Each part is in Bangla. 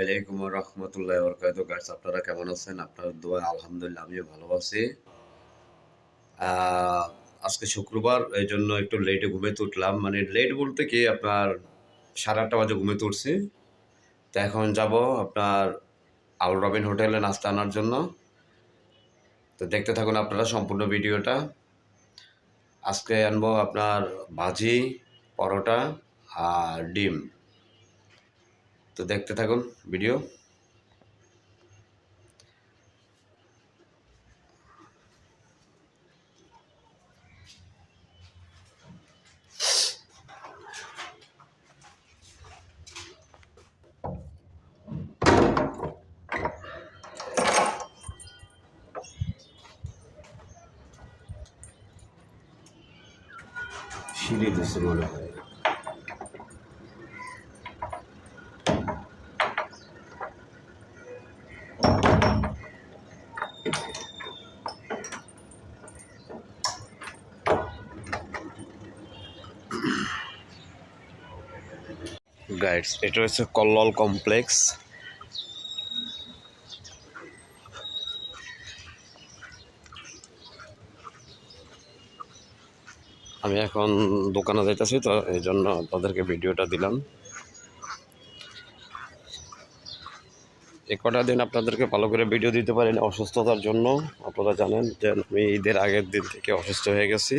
আলাইকুম ওয়া রাহমাতুল্লাহি ওয়া বারাকাতুহু। গাইস, আপনারা কেমন আছেন? আপনাদের দোয়ায় আলহামদুলিল্লাহ আমিও ভালো আছি। আজকে শুক্রবার, এইজন্য একটু লেটে ঘুমাইতে উঠলাম। মানে লেট বলতে কি, আপনার 8:30 বাজে ঘুমাইতে উঠছি। তো এখন যাব আপনার আল রবিন হোটেলে নাস্তা আনার জন্য। তো দেখতে থাকুন আপনারা সম্পূর্ণ ভিডিওটা। আজকে আনবো আপনার ভাজি, পরোটা আর ডিম। তো দেখতে থাকুন ভিডিও। সিঁড়ি দিচ্ছে মনে হয়। গাইডস, এটা হচ্ছে কল্লোল কমপ্লেক্স। আমি এখন দোকানে যাইতেছি, তো এই জন্য আপনাদেরকে ভিডিওটা দিলাম। কটা দিন আপনাদেরকে ভালো করে ভিডিও দিতে পারিনি অসুস্থতার জন্য। আপনারা জানেন যে আমি ঈদের আগের দিন থেকে অসুস্থ হয়ে গেছি।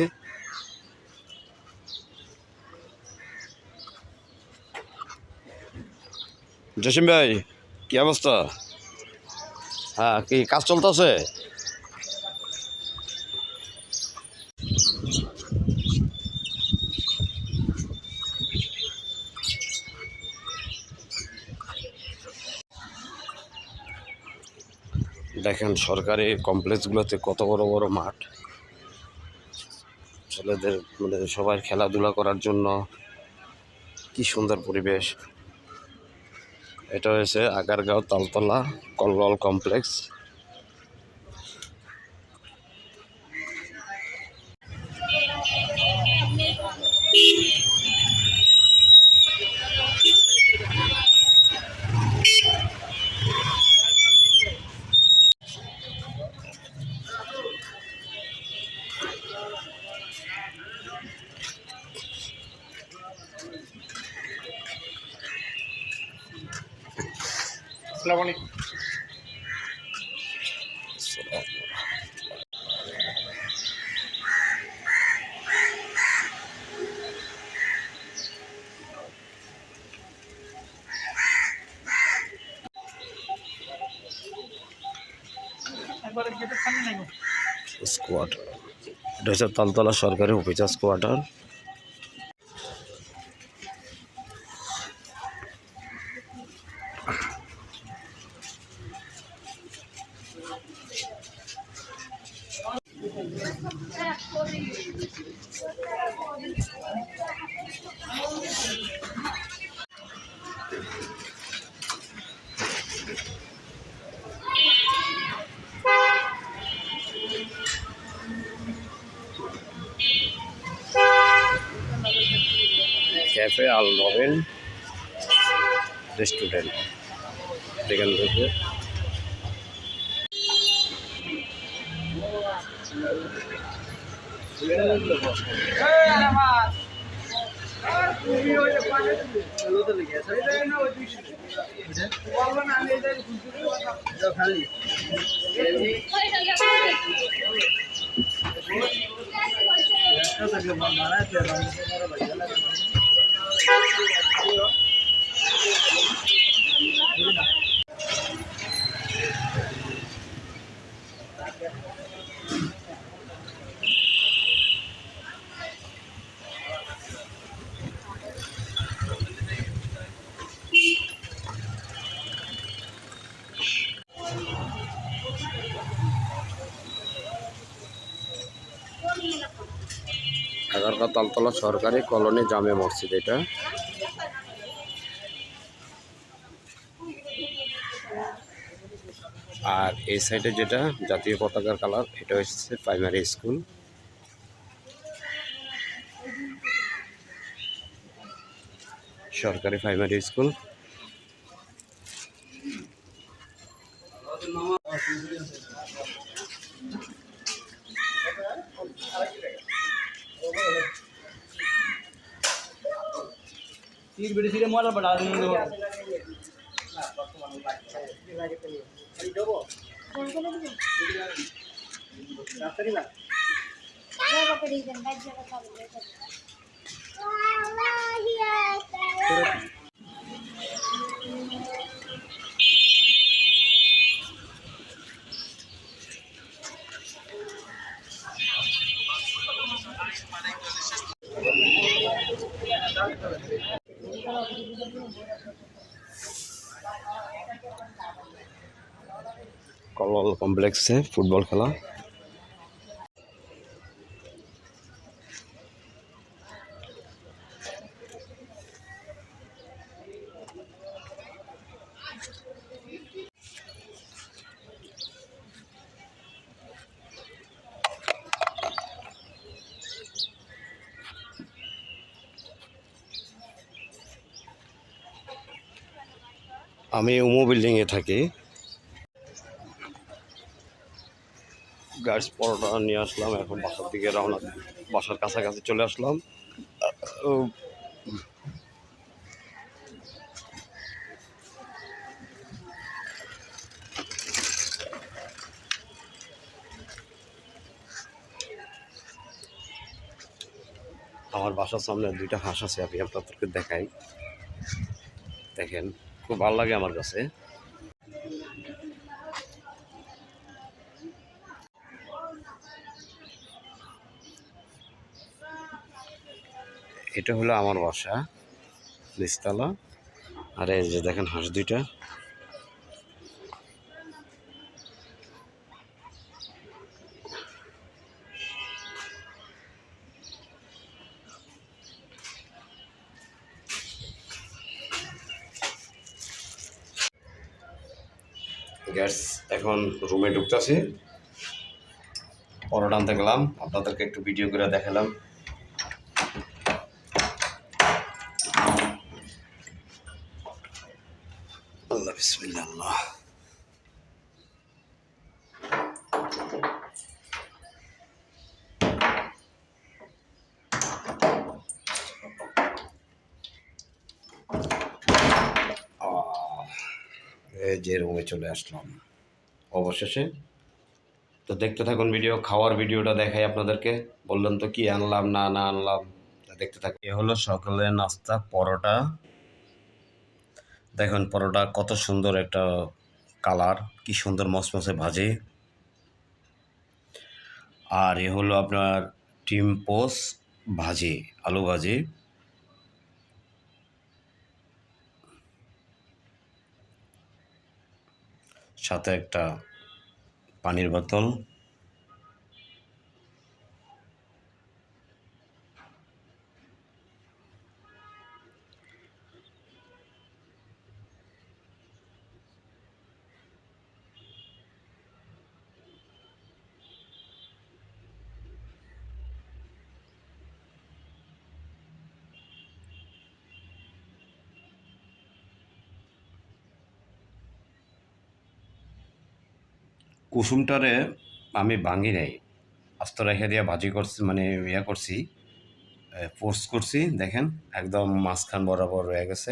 জসিম ভাই, কি অবস্থা? হ্যাঁ, কি কাজ চলতেছে? দেখেন সরকারি কমপ্লেক্সগুলোতে কত বড় বড় মাঠ, ছেলেদের মানে সবাই খেলাধুলা করার জন্য। কি সুন্দর পরিবেশ। এটা হয়েছে আগারগাঁও তালতলা কল্লোল কমপ্লেক্স। আসসালামু আলাইকুম। স্কোয়াটার, এটা হচ্ছে তালতলা সরকারি অফিসার্স কোয়ার্টার। ক্যাফে আল রবিন রেস্টুরেন্ট, এখান থেকে আগারগাঁও তালতলা সরকারি কলোনি জামে মসজিদ। এটা আর এই সাইডে যেটা জাতীয় পতাকার কালার, এটা হচ্ছে প্রাইমারি স্কুল। সরকারি প্রাইমারি স্কুল। तीर बेटी सीधे मोला बढ़ा देंगे কলল কমপ্লেক্সে ফুটবল খেলা। আমি উমো বিল্ডিংয়ে থাকি। গার্লস পরোটা নিয়ে আসলাম, এখন বাসার দিকে রওনা, বাসার কাছাকাছি চলে আসলাম। আমার বাসার সামনে দুইটা হাঁস আছে, আমি আপনাদেরকে দেখাই। দেখেন, খুব ভালো লাগে আমার কাছে। এটা হলো আমার বাসা, নিচতলা। আর এই যে দেখেন হাঁস দুইটা। গ্যাস এখন রুমে ঢুকতেছি, পরোটা আনতে গেলাম, আপনাদেরকে একটু ভিডিও করে দেখালাম। আল্লাহ বিসমিল্লাহ আল্লাহ। এই যে রুমে চলে আসলাম অবশেষে। তো দেখতে থাকুন ভিডিও, খাওয়ার ভিডিওটা দেখাই আপনাদেরকে। বললেন তো কি আনলাম না না আনলাম, দেখতে থাকুন। এ হলো সকালের নাস্তা, পরোটা। দেখুন পরোটা কত সুন্দর একটা কালার, কি সুন্দর মচমচে ভাজে। আর এ হলো আপনার ডিম পোস ভাজি, আলু ভাজি। সাথে একটা পানির বোতল। কুসুমটারে আমি ভাঙি নাই, আস্ত রেখে দিয়ে ভাজি করছি, মানে ইয়া করছি, পোস্ট করছি। দেখেন একদম মাঝখান বরাবর রয়ে গেছে।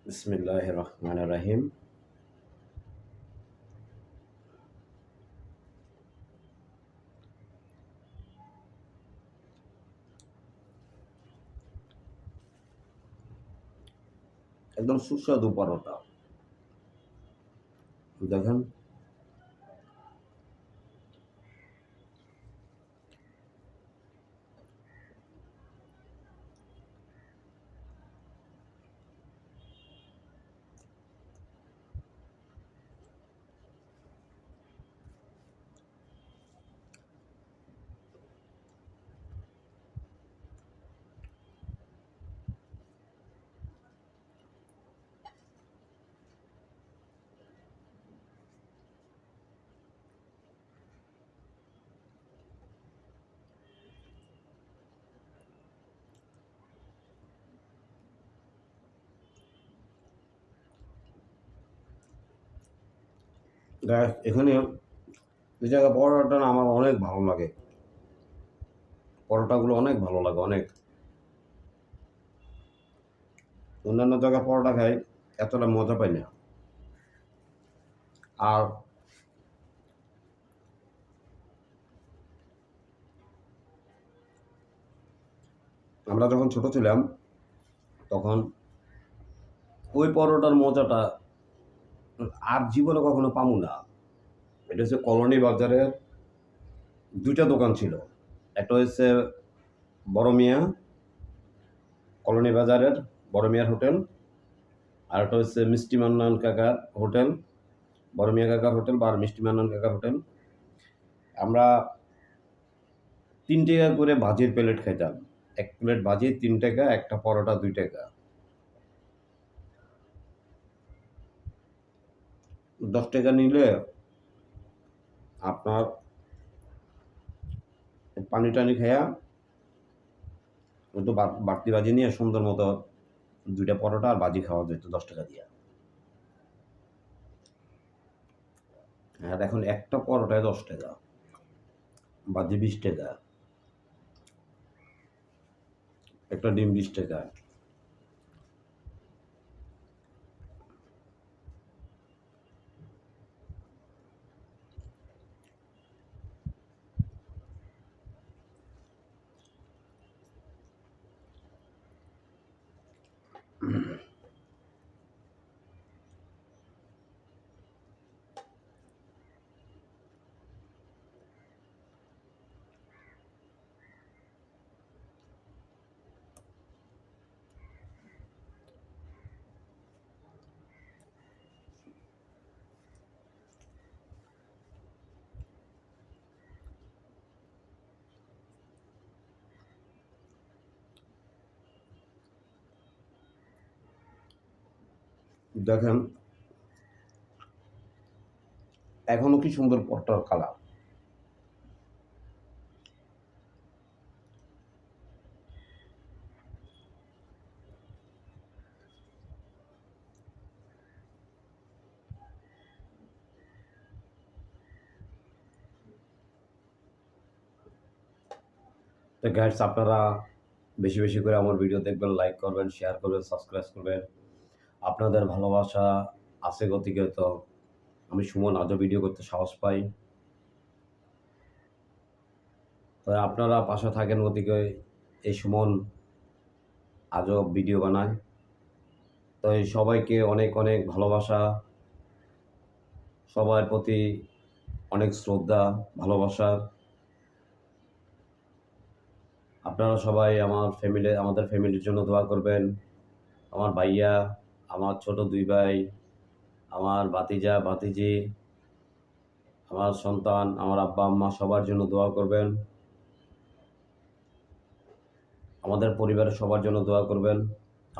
বিসমিল্লাহির রহমানির রহিম। একদম সুস্বাদু পরোটা, দেখেন। দেখ এখানে এই জায়গায় পরোটাটা না আমার অনেক ভালো লাগে, পরোটাগুলো অনেক ভালো লাগে অনেক। অন্যান্য জায়গায় পরোটা খাই এতটা মজা পাই না। আর আমরা যখন ছোট ছিলাম তখন ওই পরোটার মজাটা আর জীবনে কখনো পামু না। এটা হচ্ছে কলোনি বাজারের দুইটা দোকান ছিল, একটা হচ্ছে বড় মিয়া, কলোনি বাজারের বড় মিয়ার হোটেল, আর একটা হচ্ছে মিষ্টি মান্নান কাকার হোটেল, বড় মিয়া কাকার হোটেল বা মিষ্টি মান্নান কাকার হোটেল। আমরা 3 টাকা করে ভাজির প্লেট খাইতাম, এক প্লেট ভাজি 3 টাকা, একটা পরোটা 2 টাকা। 10 টাকা নিলে আপনার পানি টানি খাইয়া একটু বাড়তি ভাজি নিয়ে সুন্দর মতো 2টা পরোটা আর ভাজি খাওয়া যেত 10 টাকা দিয়া। আর এখন একটা পরোটায় 10 টাকা, ভাজি 20 টাকা, একটা ডিম 20 টাকা। দেখেন এখনো কি সুন্দর পরোটার কালার। তো গাইস আপনারা বেশি বেশি করে আমার ভিডিও দেখবেন, লাইক করবেন, শেয়ার করবেন, সাবস্ক্রাইব করবেন। আপনাদের ভালোবাসা আছে গতিকে তো আমি সুমন আজও ভিডিও করতে সাহস পাই। তো আপনারা পাশে থাকেন গতিকে এই সুমন আজও ভিডিও বানায়। তো এই সবাইকে অনেক অনেক ভালোবাসা, সবার প্রতি অনেক শ্রদ্ধা, ভালোবাসা। আপনারা সবাই আমাদের ফ্যামিলির জন্য দোয়া করবেন। আমার ভাইয়া, আমার ছোট 2 ভাই, আমার ভাতিজা, ভাতিজি, আমার সন্তান, আমার আব্বা, আম্মা সবার জন্য দোয়া করবেন। আমাদের পরিবারের সবার জন্য দোয়া করবেন।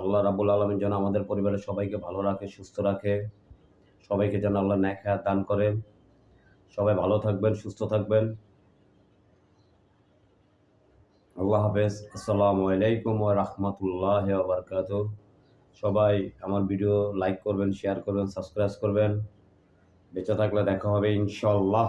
আল্লাহ রাব্বুল আলামিন যেন আমাদের পরিবারের সবাইকে ভালো রাখে, সুস্থ রাখে। সবাইকে যেন আল্লাহ নেক হায়াত দান করেন। সবাই ভালো থাকবেন, সুস্থ থাকবেন। আল্লাহ হাফেজ। আসসালামু আলাইকুম ওয়া রাহমাতুল্লাহি ওয়া বারাকাতুহু। সবাই আমার ভিডিও লাইক করবেন, শেয়ার করবেন, সাবস্ক্রাইব করবেন। বেঁচে থাকলে দেখা হবে ইনশাআল্লাহ।